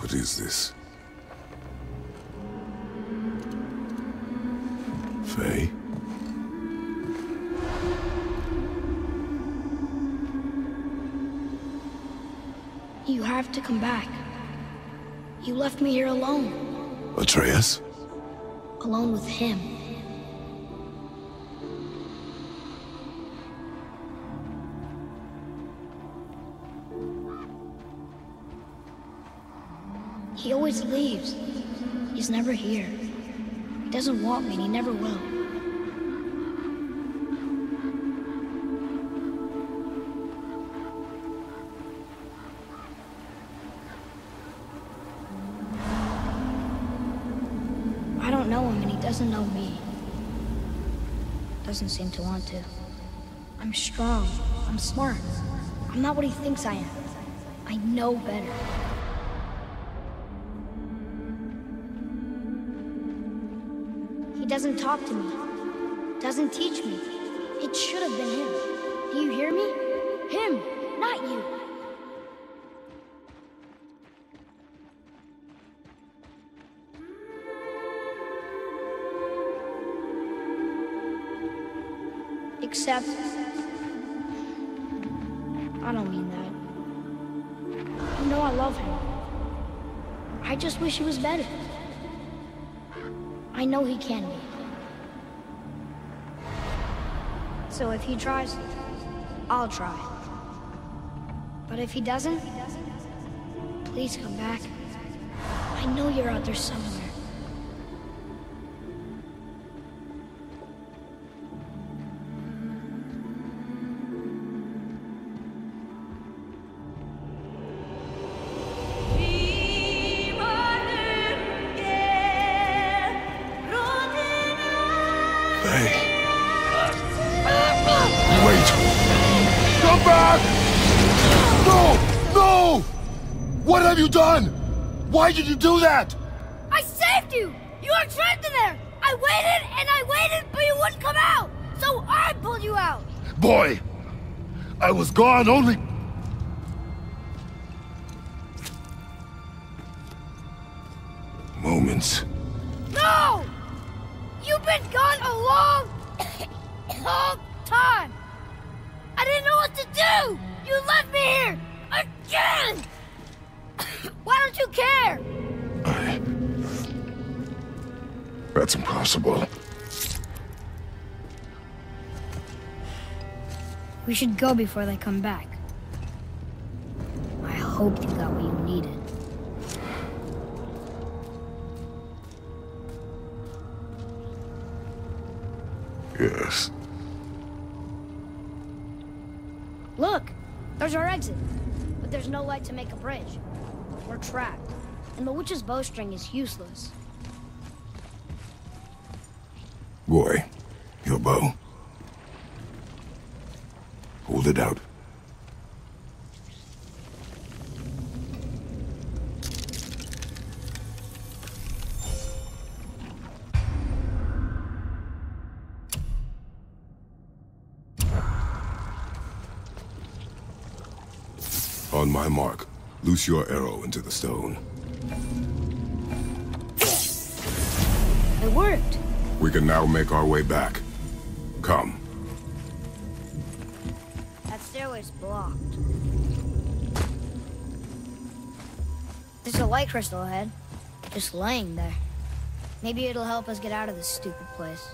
What is this? Faye? You have to come back. You left me here alone. Atreus? Alone with him. He always leaves. He's never here. He doesn't want me and he never will. I don't know him and he doesn't know me. Doesn't seem to want to. I'm strong. I'm smart. I'm not what he thinks I am. I know better. He doesn't talk to me. Doesn't teach me. It should have been him. Do you hear me? Him, not you. Except... I don't mean that. You know I love him. I just wish he was better. I know he can be. So if he tries, I'll try. But if he doesn't, please come back. I know you're out there somewhere. What have you done? Why did you do that? I saved you! You were trapped in there! I waited and I waited, but you wouldn't come out! So I pulled you out! Boy, I was gone only... moments. No! You've been gone a long, long time! I didn't know what to do! You left me here! Again! Why don't you care? That's impossible. We should go before they come back. I hope you got what you needed. Yes. Look! There's our exit. But there's no light to make a bridge. We're trapped. And the witch's bowstring is useless. Boy, your bow. Hold it out. On my mark, loose your arrow into the stone. It worked. We can now make our way back. Come. That stairway's blocked. There's a light crystal ahead, just laying there. Maybe it'll help us get out of this stupid place.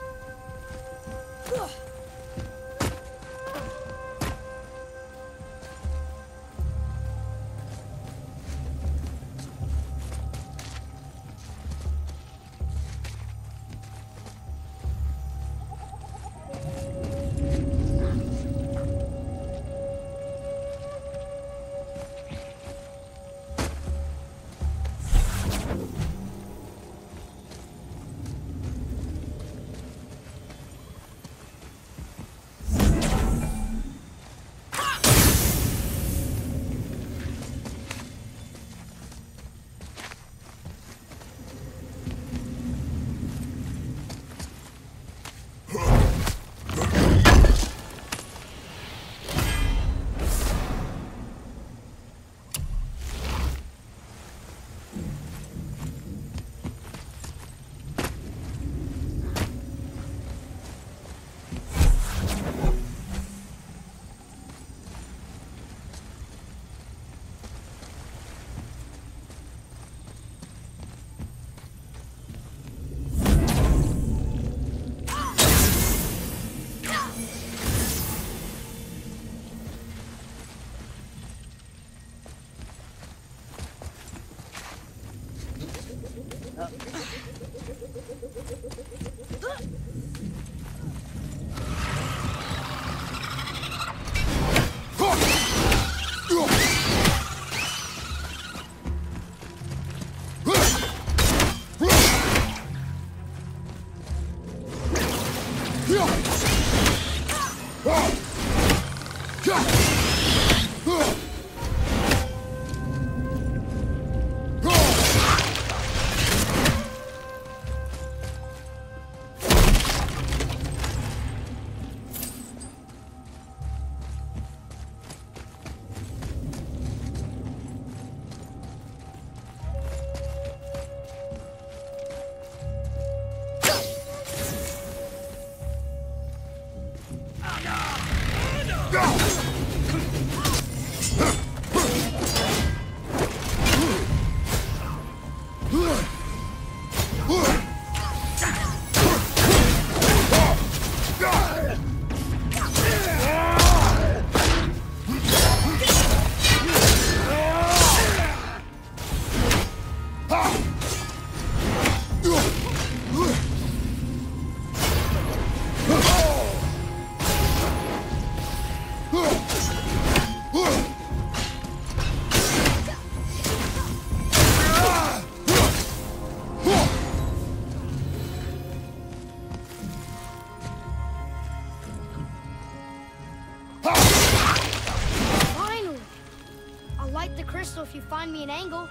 If you find me an angle.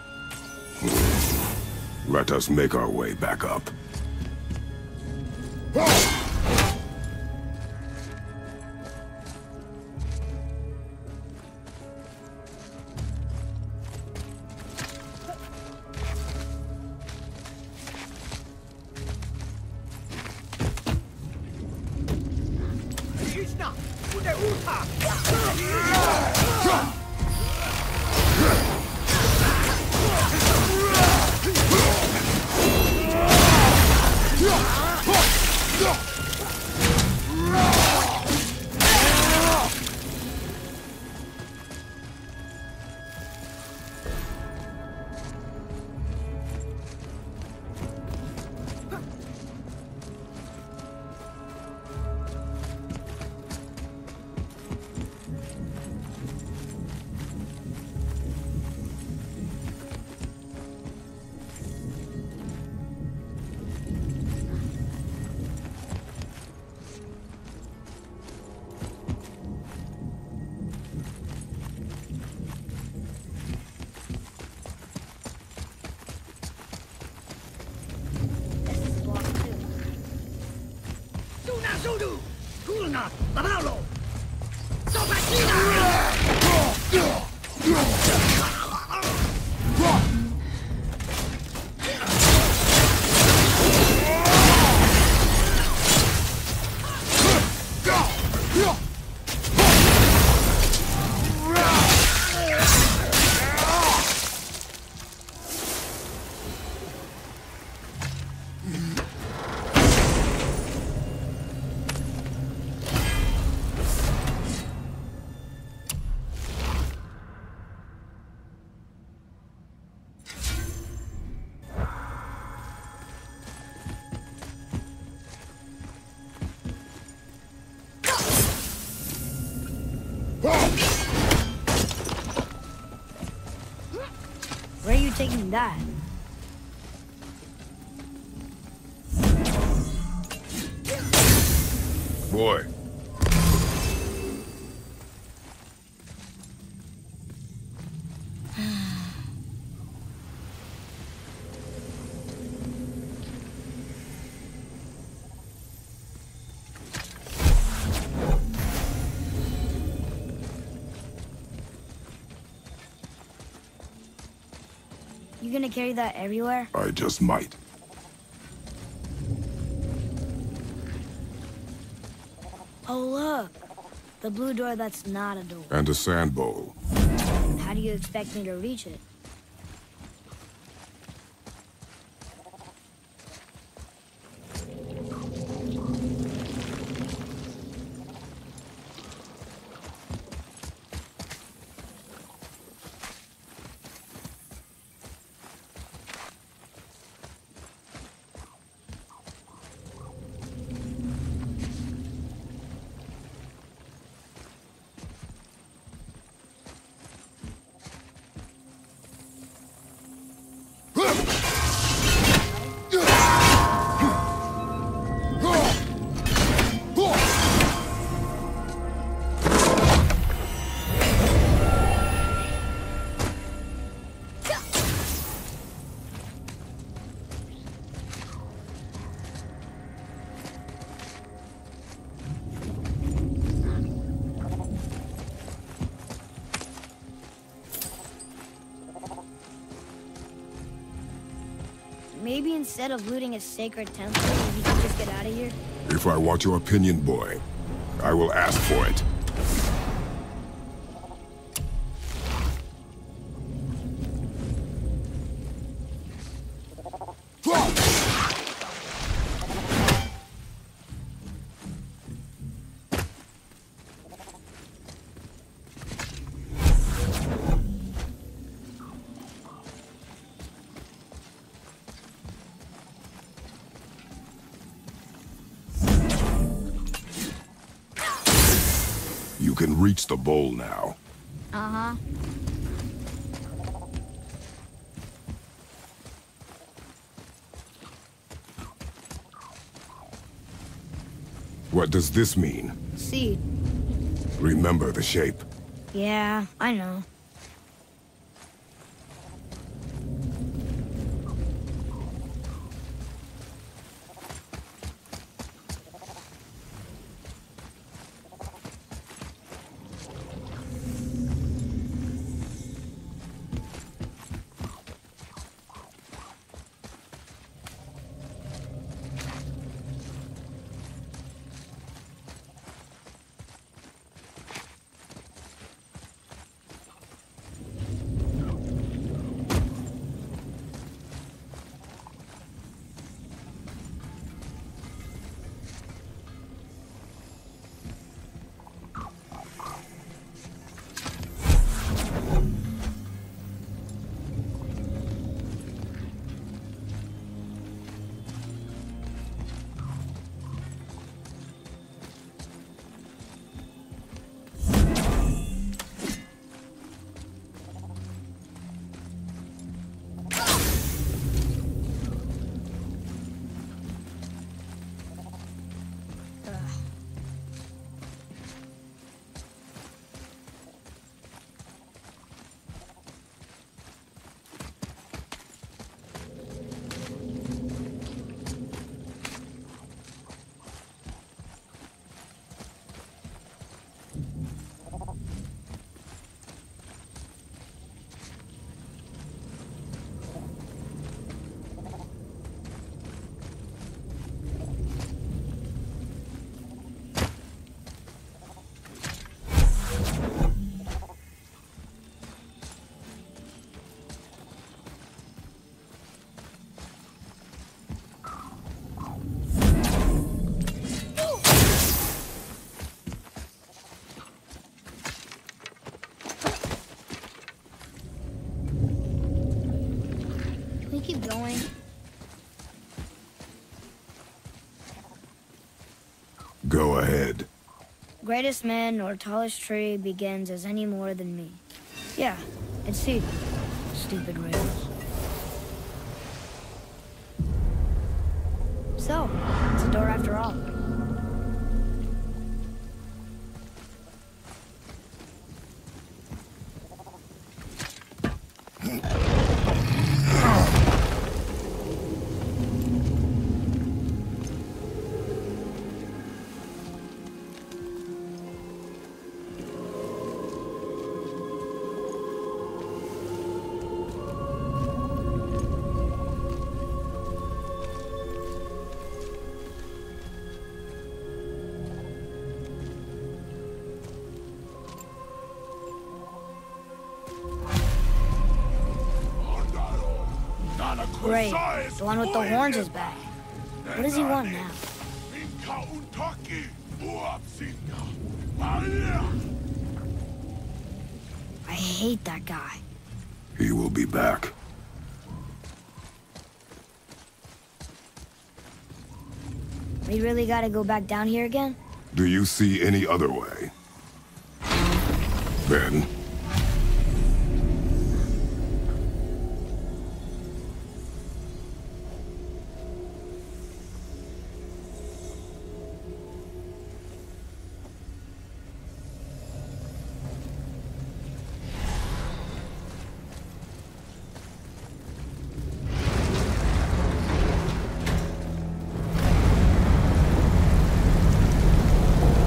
Let us make our way back up. Where are you taking that? Boy. You gonna carry that everywhere? I just might. Oh, look. The blue door that's not a door. And a sand bowl. How do you expect me to reach it? maybe instead of looting a sacred temple, you could just get out of here? If I want your opinion, boy, I will ask for it. You can reach the bowl now. Uh-huh. What does this mean? Seed. Remember the shape. Yeah, I know. Keep going. Go ahead. Greatest man or tallest tree begins as any more than me. Yeah, it's Seed. Stupid riddles. So, it's a door after all. Great. The one with the horns is back. What does he want now? I hate that guy. He will be back. We really gotta go back down here again? Do you see any other way? Then...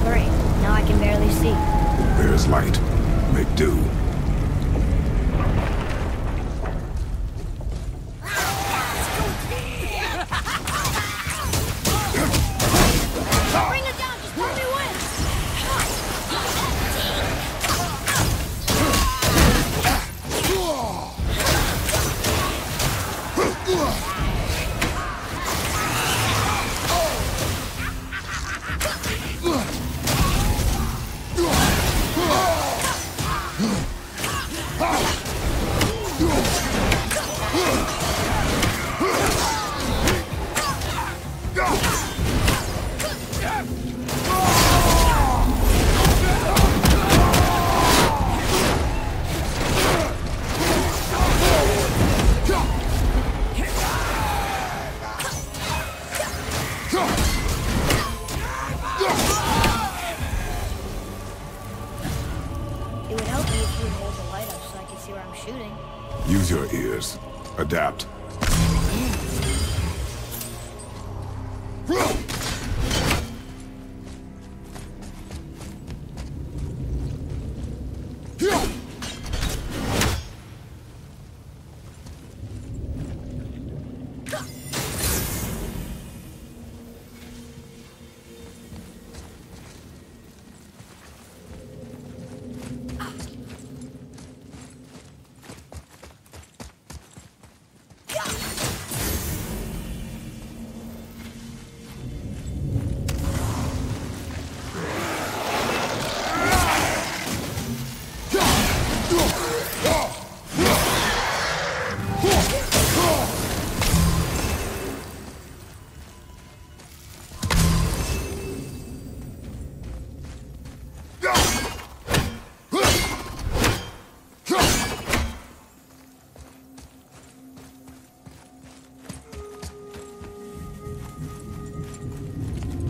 Great. Now I can barely see. There's light. Make do. Use your ears. Adapt.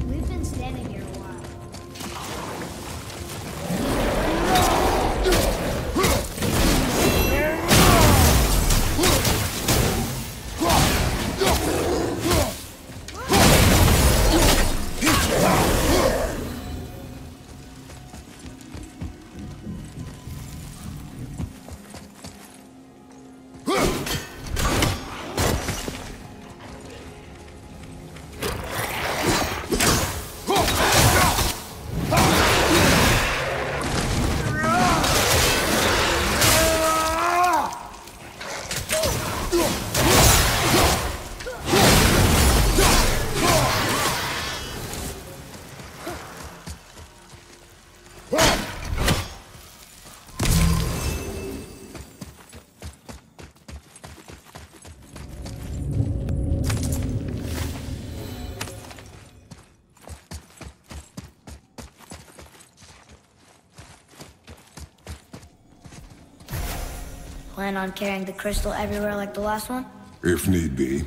We've been standing here a while. Plan on carrying the crystal everywhere like the last one? If need be.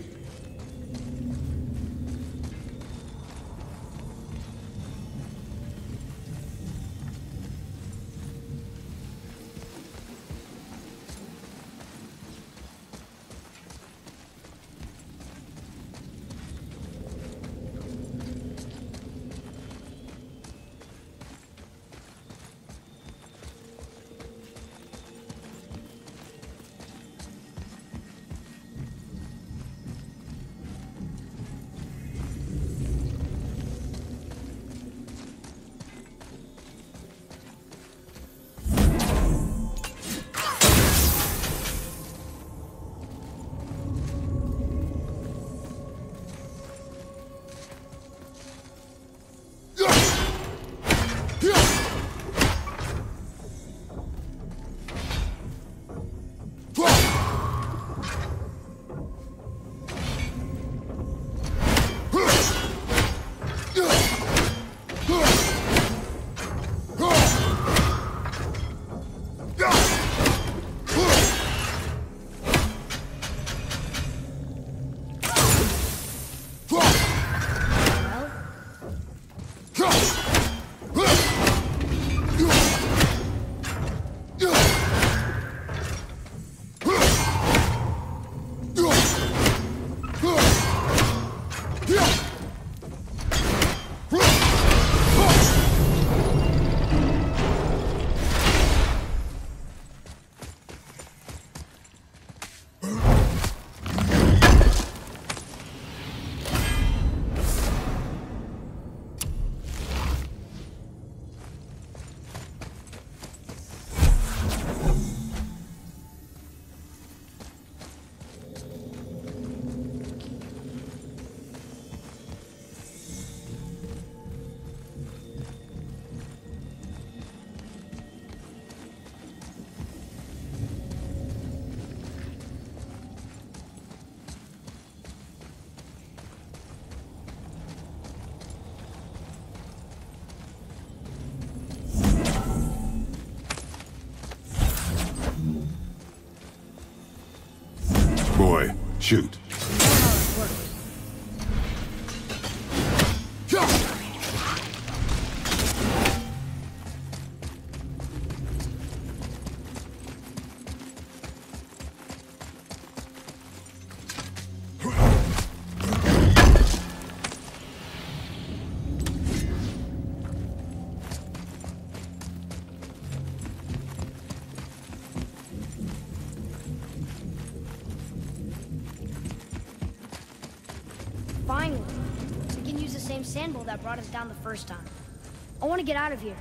Boy, shoot. Finally. We can use the same sand bowl that brought us down the first time. I want to get out of here.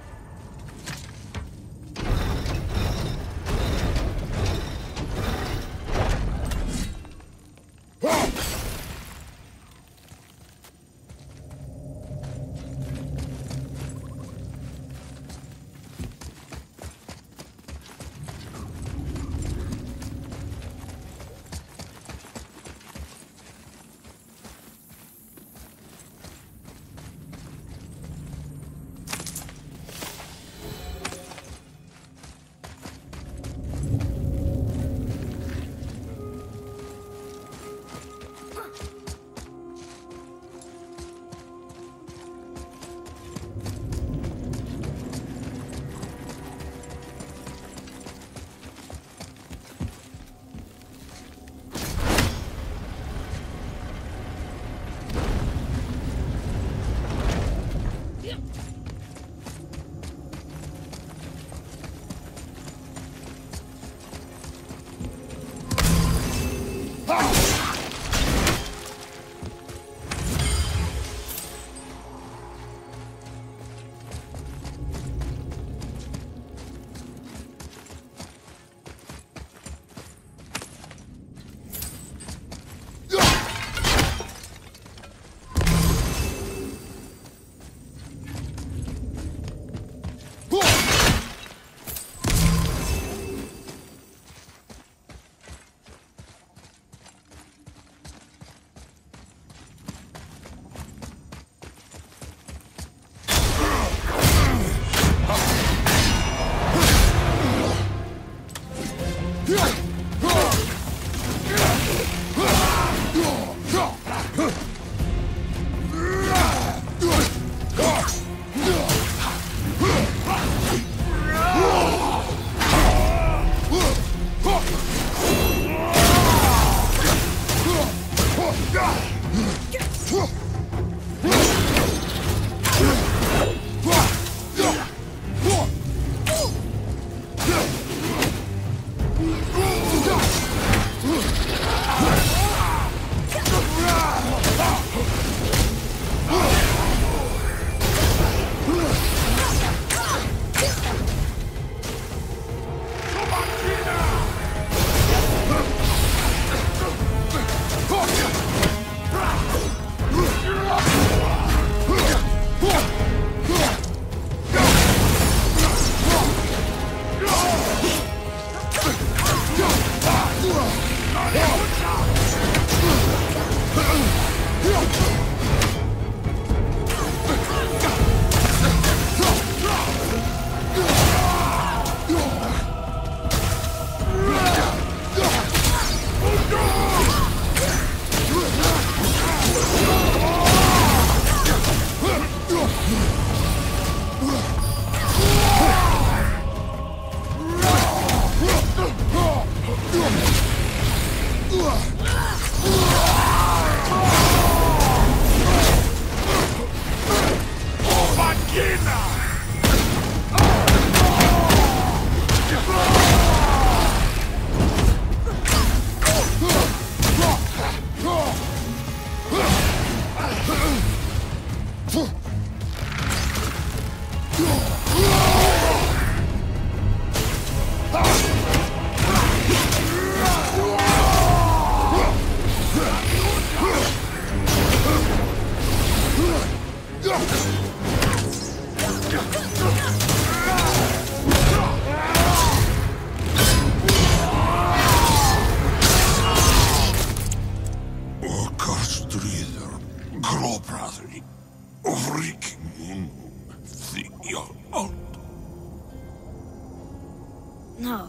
No,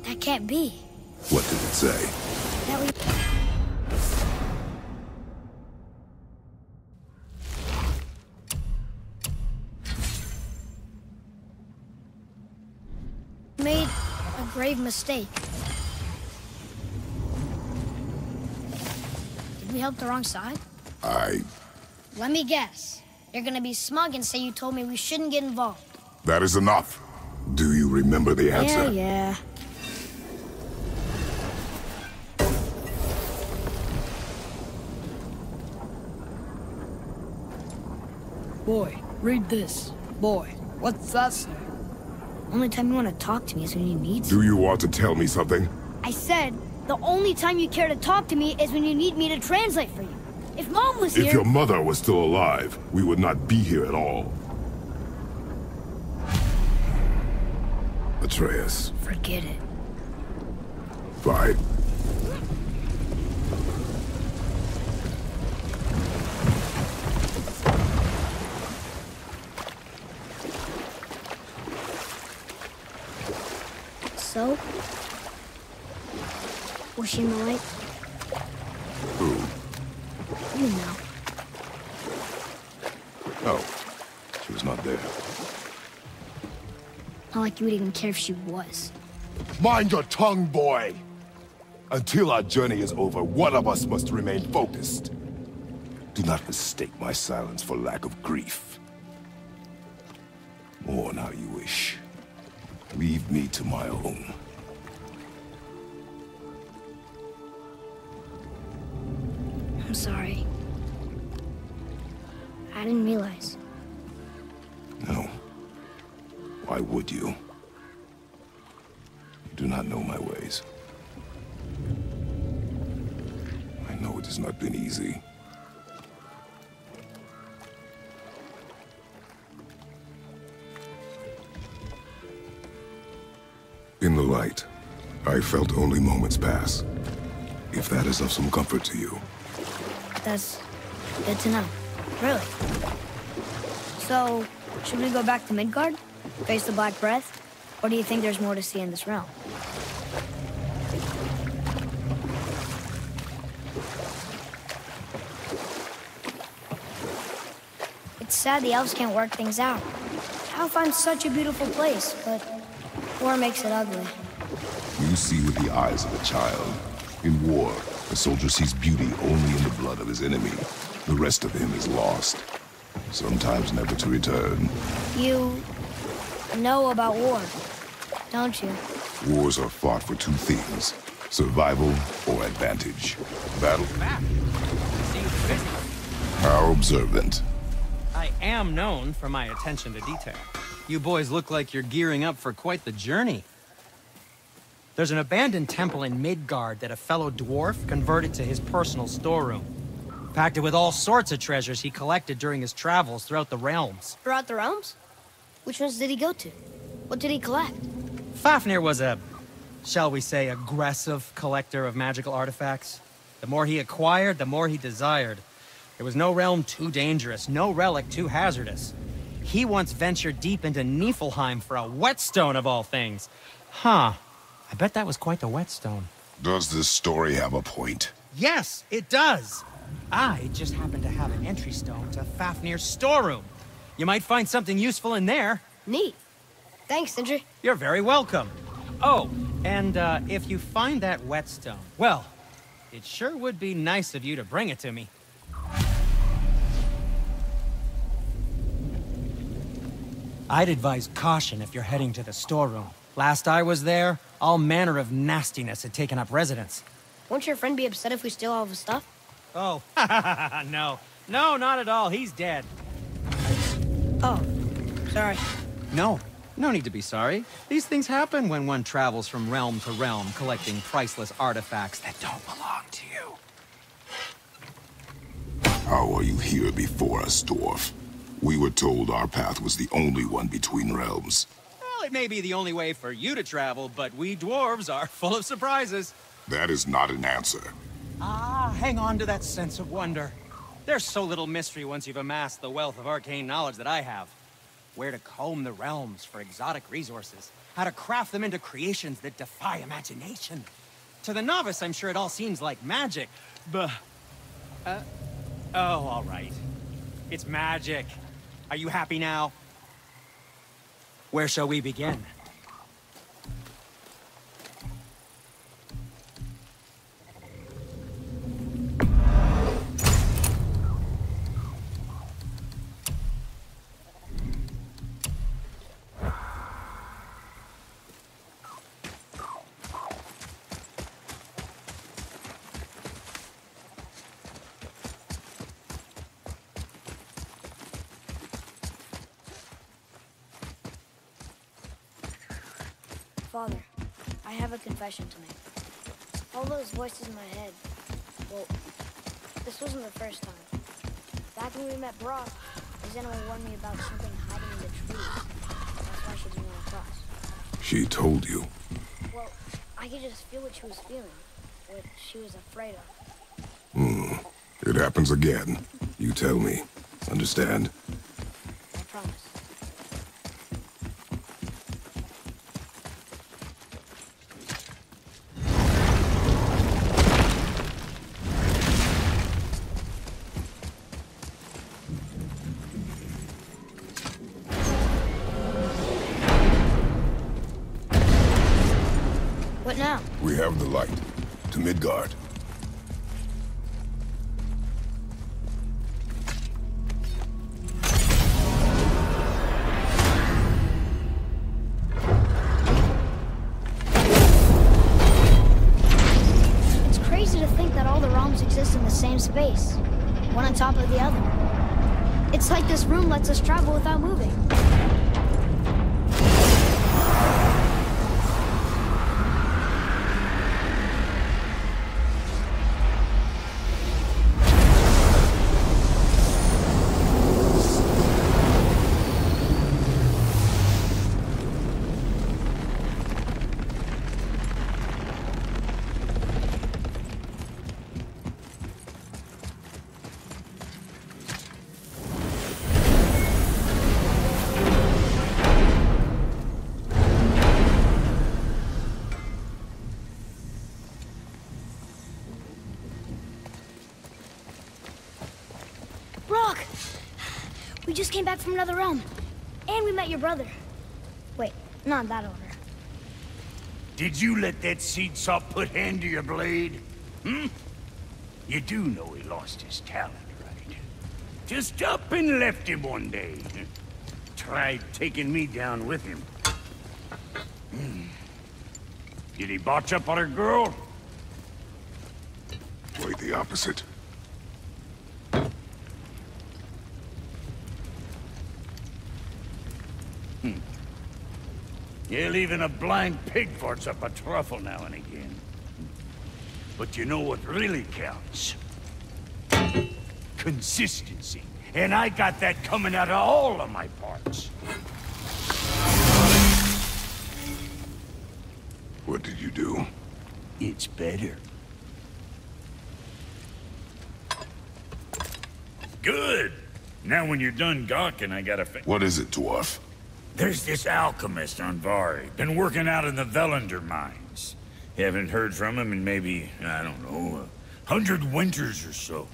that can't be. What did it say? That we made a grave mistake. Did we help the wrong side? Let me guess. You're gonna be smug and say you told me we shouldn't get involved. That is enough. Do you remember the answer? Yeah. Boy, read this. Boy, what's that say? Only time you want to talk to me is when you need Do you want to tell me something? I said, the only time you care to talk to me is when you need me to translate for you. If Mom was here... If your mother was still alive, we would not be here at all. Atreus. Forget it. Fine. So? Was she in the light? Who? You know. No. She was not there. Not like you would even care if she was. Mind your tongue, boy! Until our journey is over, one of us must remain focused. Do not mistake my silence for lack of grief. Mourn how you wish. Leave me to my own. I'm sorry. I didn't realize. No. Why would you? You do not know my ways. I know it has not been easy. In the light, I felt only moments pass. If that is of some comfort to you. That's good to know. Really. So, should we go back to Midgard? Face the Black Breath? Or do you think there's more to see in this realm? It's sad the elves can't work things out. Alfheim's such a beautiful place, but war makes it ugly. You see with the eyes of a child. In war, a soldier sees beauty only in the blood of his enemy. The rest of him is lost, sometimes never to return. You know about war, don't you? Wars are fought for two things, survival or advantage. Battle. Back. See you busy. How observant. I am known for my attention to detail. You boys look like you're gearing up for quite the journey. There's an abandoned temple in Midgard that a fellow dwarf converted to his personal storeroom. Packed it with all sorts of treasures he collected during his travels throughout the realms. Throughout the realms? Which ones did he go to? What did he collect? Fafnir was a, shall we say, aggressive collector of magical artifacts. The more he acquired, the more he desired. There was no realm too dangerous, no relic too hazardous. He once ventured deep into Niflheim for a whetstone of all things. Huh. I bet that was quite the whetstone. Does this story have a point? Yes, it does. I just happen to have an entry stone to Fafnir's storeroom. You might find something useful in there. Neat. Thanks, Sindri. You're very welcome. Oh, and if you find that whetstone, well, it sure would be nice of you to bring it to me. I'd advise caution if you're heading to the storeroom. Last I was there, all manner of nastiness had taken up residence. Won't your friend be upset if we steal all of his stuff? Oh, no. No, not at all. He's dead. Oh, sorry. No need to be sorry. These things happen when one travels from realm to realm, collecting priceless artifacts that don't belong to you. How are you here before us, dwarf? We were told our path was the only one between realms. Well, it may be the only way for you to travel, but we dwarves are full of surprises. That is not an answer. Ah, hang on to that sense of wonder. There's so little mystery once you've amassed the wealth of arcane knowledge that I have. Where to comb the realms for exotic resources. How to craft them into creations that defy imagination. To the novice, I'm sure it all seems like magic, but... oh, all right. It's magic. Are you happy now? Where shall we begin? Father, I have a confession to make. All those voices in my head, well, this wasn't the first time. Back when we met Brock, his animal warned me about something hiding in the trees. That's why she didn't want to cross. She told you? Well, I could just feel what she was feeling, what she was afraid of. It happens again. You tell me. Understand? I promise. What now? We have the light. To Midgard. It's crazy to think that all the realms exist in the same space, one on top of the other. It's like this room lets us travel without moving. Brock! We just came back from another realm. And we met your brother. Wait, not in that order. Did you let that seed sop put hand to your blade? Hmm? You do know he lost his talent, right? Just up and left him one day. Tried taking me down with him. Did he botch up on her girl? Quite the opposite. Yeah, even a blind pig farts up a truffle now and again. But you know what really counts? Consistency. And I got that coming out of all of my parts. What did you do? It's better. Good! Now when you're done gawking, I gotta What is it, dwarf? There's this alchemist on Vari. Been working out in the Velander mines. Haven't heard from him in maybe, I don't know, 100 winters or so.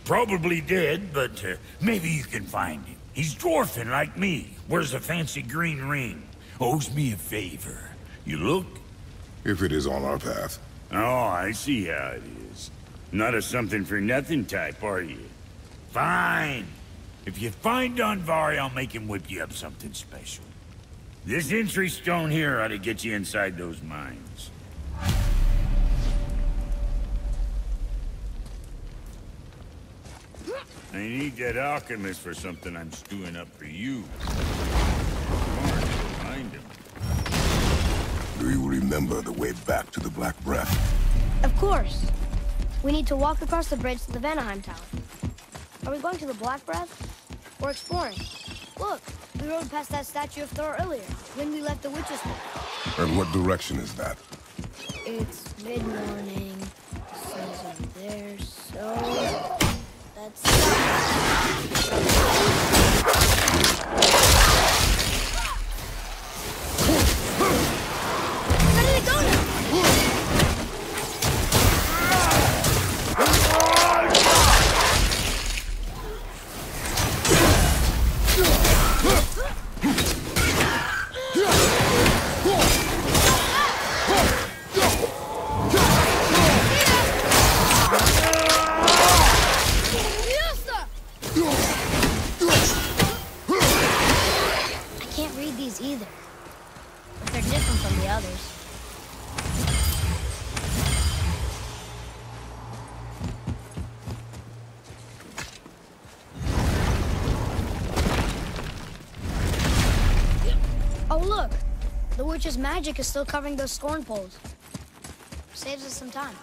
Probably dead, but maybe you can find him. He's dwarfing like me. Wears a fancy green ring. Owes me a favor. You look? If it is on our path. Oh, I see how it is. Not a something-for-nothing type, are you? Fine. If you find Donvari, I'll make him whip you up something special. This entry stone here ought to get you inside those mines. I need that alchemist for something I'm stewing up for you. Hard to find him. Do you remember the way back to the Black Breath? Of course. We need to walk across the bridge to the Vanaheim Tower. Are we going to the Black Breath? Or exploring? Look, we rode past that statue of Thor earlier, when we left the Witch's Hole. And what direction is that? It's mid-morning. The sun's over there, so... That's... Where did it go now? witch's magic is still covering those scorn poles. Saves us some time.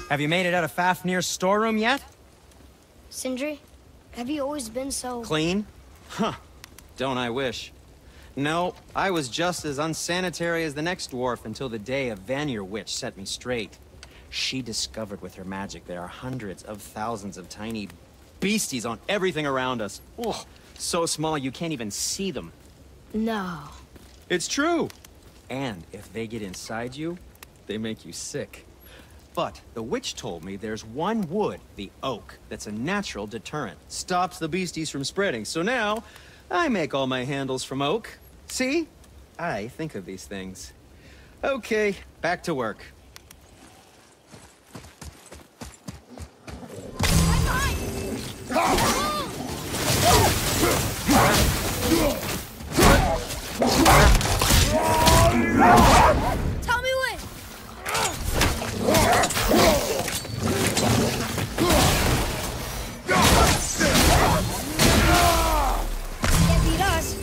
Have you made it out of Fafnir's storeroom yet? Sindri, have you always been so... Clean? Huh. Don't I wish. No, I was just as unsanitary as the next dwarf until the day a Vanir witch set me straight. She discovered with her magic there are hundreds of thousands of tiny beasties on everything around us. Oh, so small you can't even see them. No. It's true. And if they get inside you, they make you sick. But the witch told me there's one wood, the oak, that's a natural deterrent. Stops the beasties from spreading. So now, I make all my handles from oak. See? I think of these things. Okay, back to work. Tell me when! Can't beat us.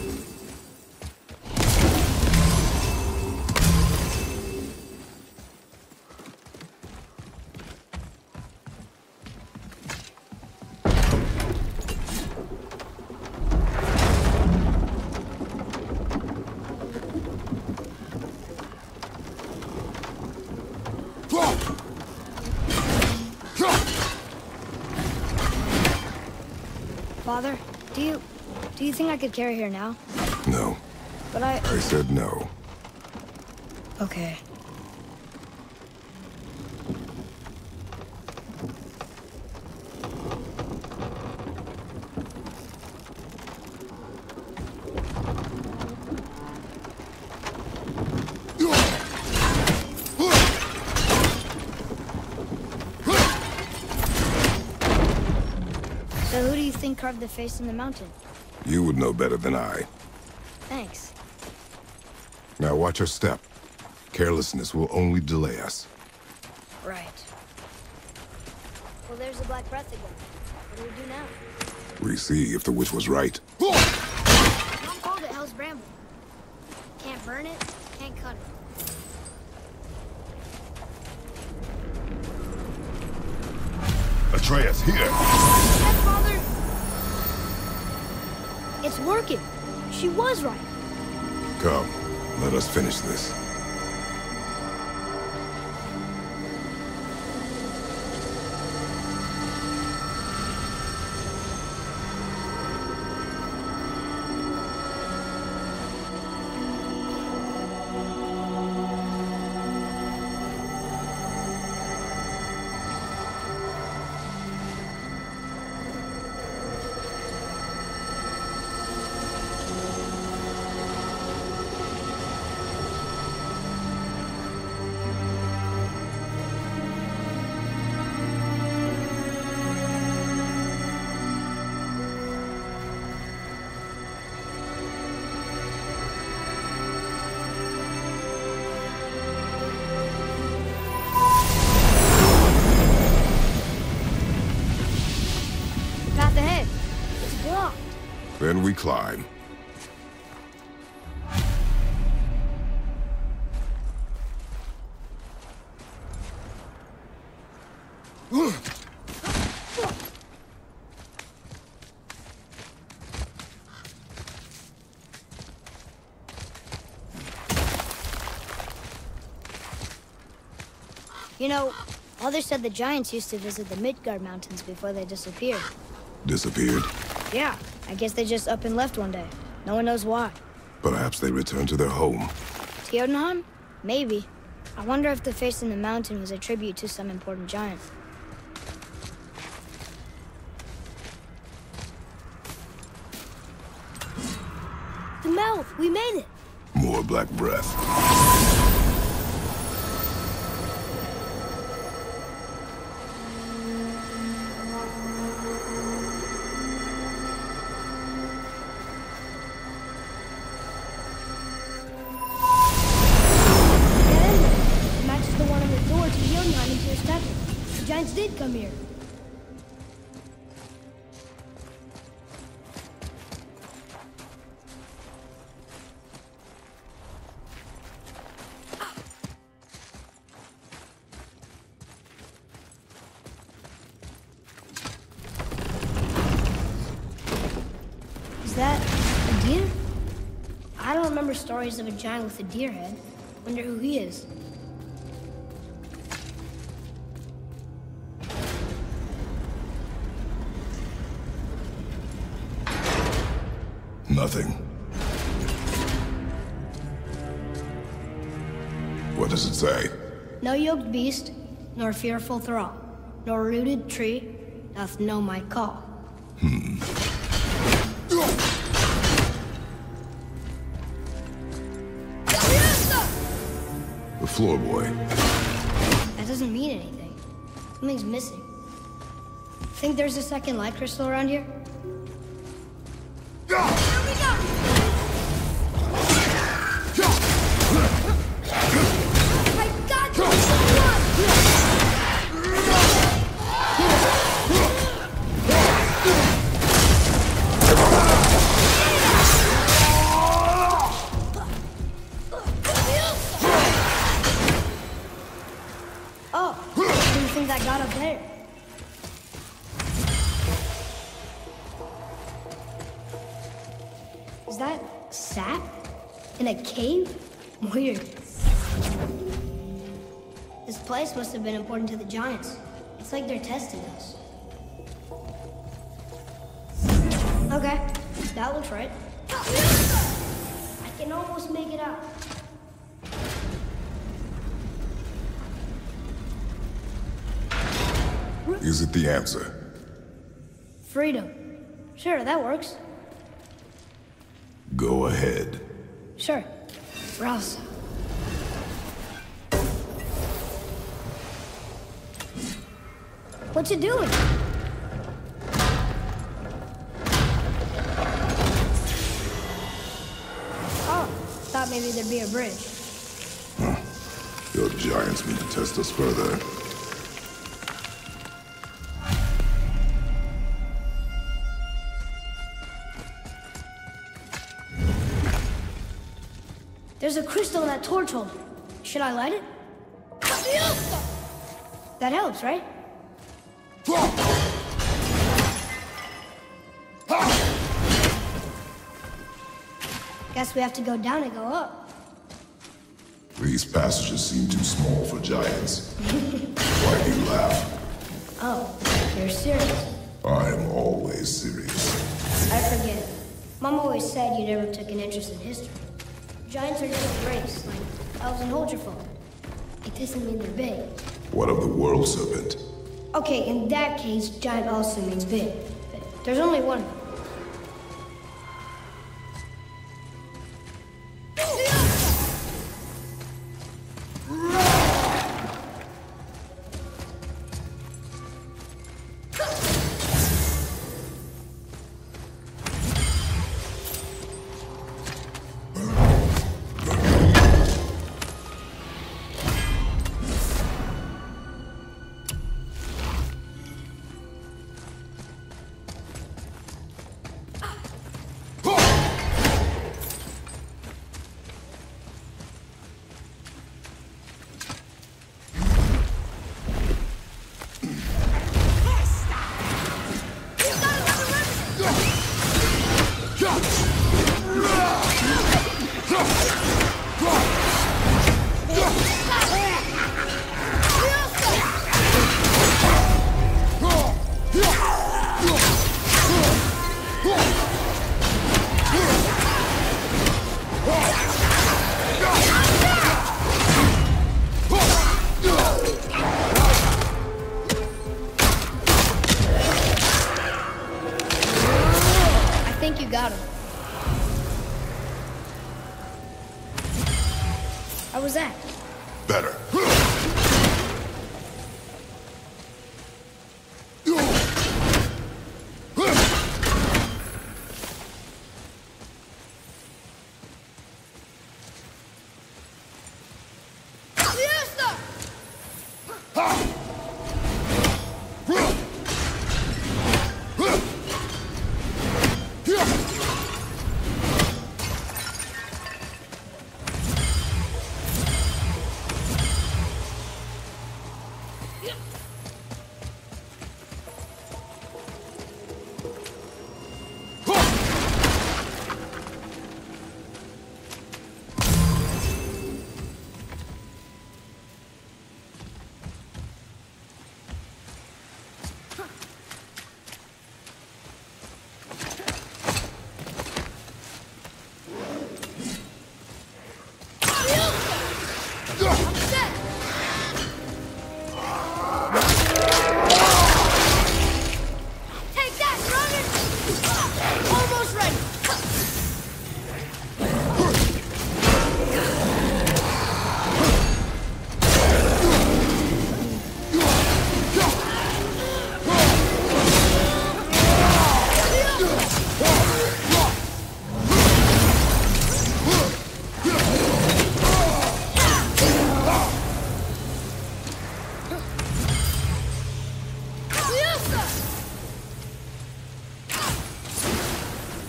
Father, do you think I could carry her now? No. But I said no. Okay. So who do you think carved the face in the mountain? You would know better than I. Thanks. Now watch your step. Carelessness will only delay us. Right. Well, there's the Black Breath again. What do we do now? We see if the witch was right. Mom called it Hell's Bramble. Can't burn it, can't cut it. Atreus, here! Yes, Father! It's working. She was right. Come, let us finish this. Path ahead. It's blocked. Then we climb. You know, Mother said the giants used to visit the Midgard Mountains before they disappeared. Disappeared? Yeah, I guess they just up and left one day. No one knows why. Perhaps they return to their home. Jotunheim? Maybe. I wonder if the face in the mountain was a tribute to some important giant. The mouth! We made it! More black breath. It matches the one on the door to Jotunheim into his temple. The giants did come here. Is that a deer? I don't remember stories of a giant with a deer head. Wonder who he is. Nothing. What does it say? No yoked beast, nor fearful thrall, nor rooted tree doth know my call. The floor boy. That doesn't mean anything. Something's missing. Think there's a second light crystal around here? I got Oh, what do you think that got up there? Is that sap? In a cave? Weird. This place must have been important to the giants. It's like they're testing us. Okay, that looks right. I can almost make it out. Is it the answer? Freedom. Sure, that works. Go ahead. Sure. Rouse. What's it doing? Oh, thought maybe there'd be a bridge. Your giants mean to test us further. There's a crystal in that torch holder. Should I light it? That helps, right? Guess we have to go down and go up. These passages seem too small for giants. Why do you laugh? Oh, you're serious. I am always serious. I forget. Mom always said you never took an interest in history. Giants are just a race, like elves and Holgerfolk. It doesn't mean they're big. What of the world serpent? Okay, in that case, giant also means big. But there's only one. Better.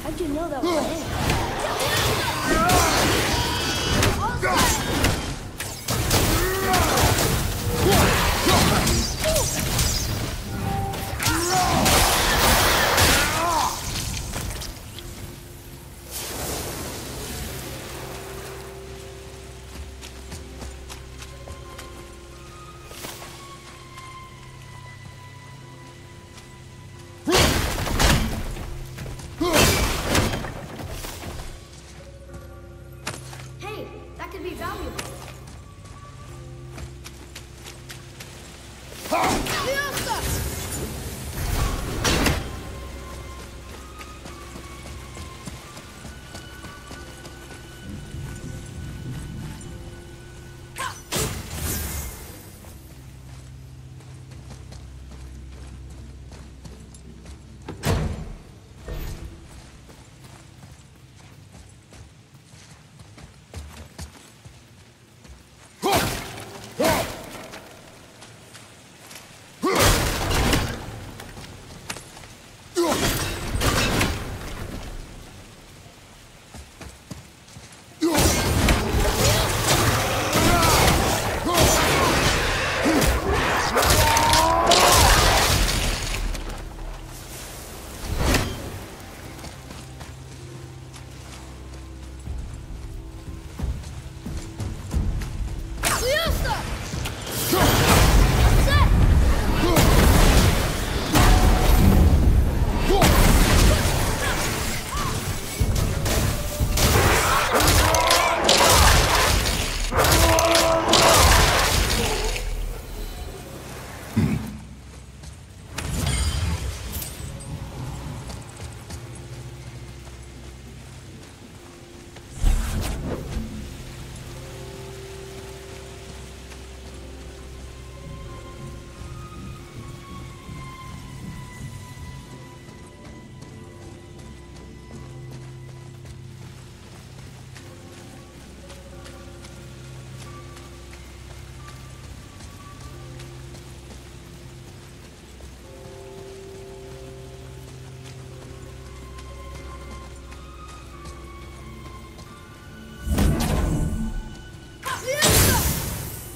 How'd you know that was him? That could be valuable.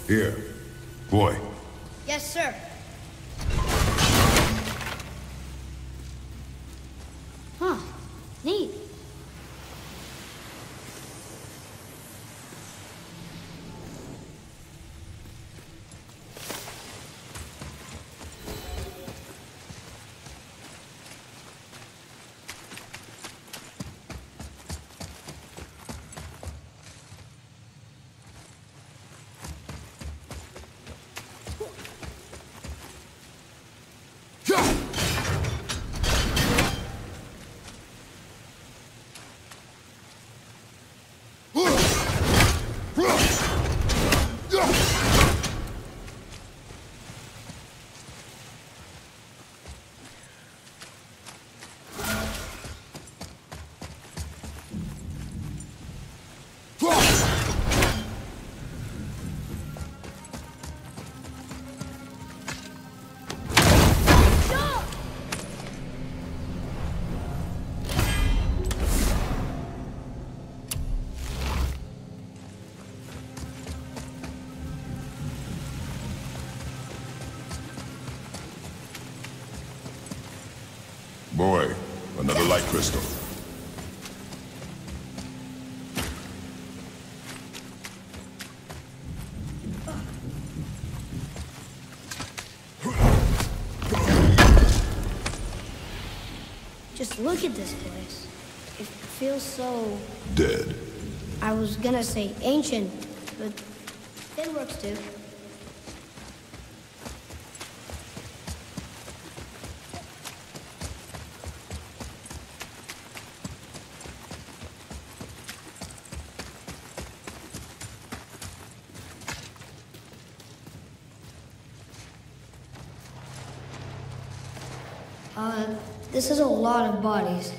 Here. Boy. Yes, sir. Huh. Neat. Boy, another light crystal. Just look at this place. It feels so... Dead. I was gonna say ancient, but it works too. This is a lot of bodies.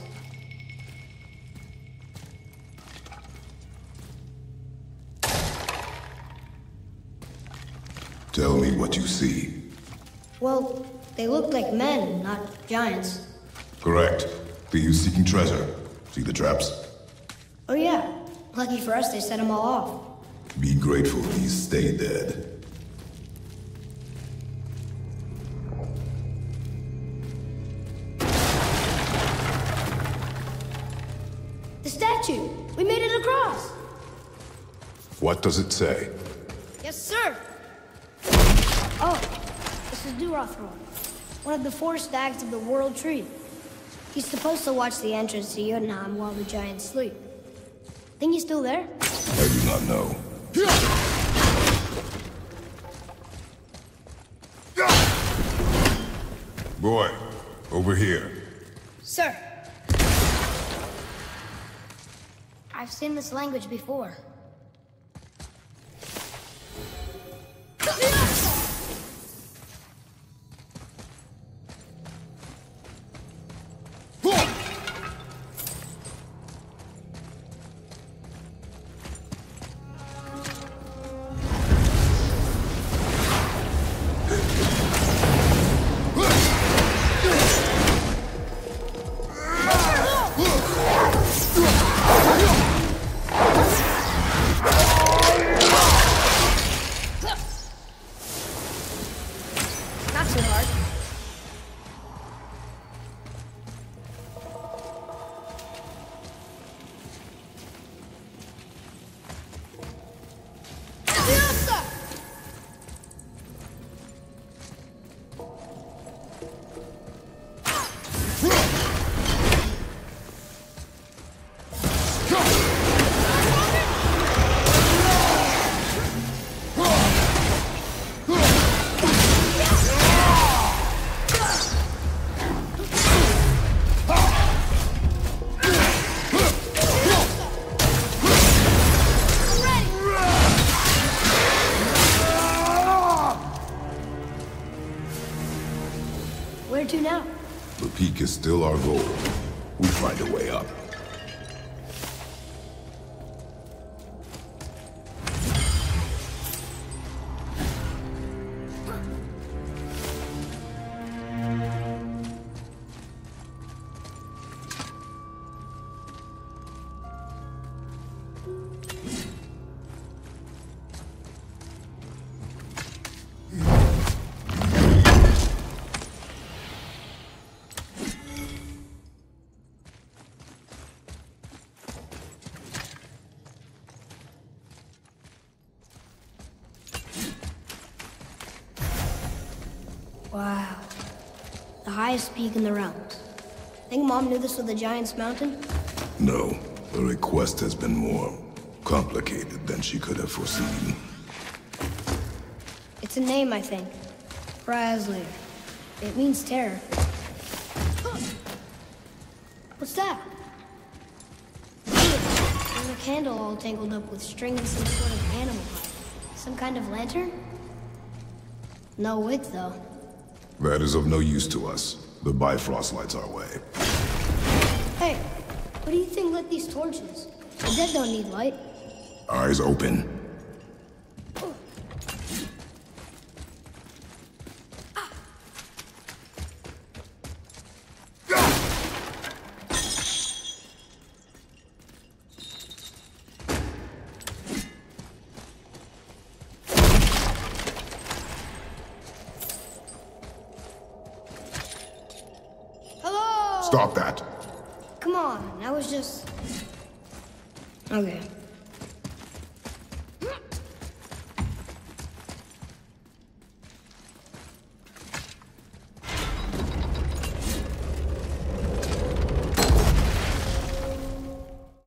Tell me what you see. Well, they look like men, not giants. Correct. Thieves seeking treasure. See the traps? Oh yeah. Lucky for us, they set them all off. Be grateful these stay dead. The statue! We made it across! What does it say? Yes, sir! Oh, this is Durothor, one of the 4 stags of the World Tree. He's supposed to watch the entrance to Jotunheim while the giants sleep. Think he's still there? I do not know. Boy, over here. Sir! I've seen this language before. Not too hard. Where to now? The peak is still our goal. We find a way up. Wow. The highest peak in the realms. Think Mom knew this was the Giant's Mountain? No, the request has been more complicated than she could have foreseen. It's a name, I think. Brasley. It means terror. What's that? There's a candle all tangled up with string and some sort of animal hide. Some kind of lantern? No wick, though. That is of no use to us. The Bifrost lights our way. Hey, what do you think lit these torches? The dead don't need light. Eyes open. Stop that. Come on, I was just... Okay.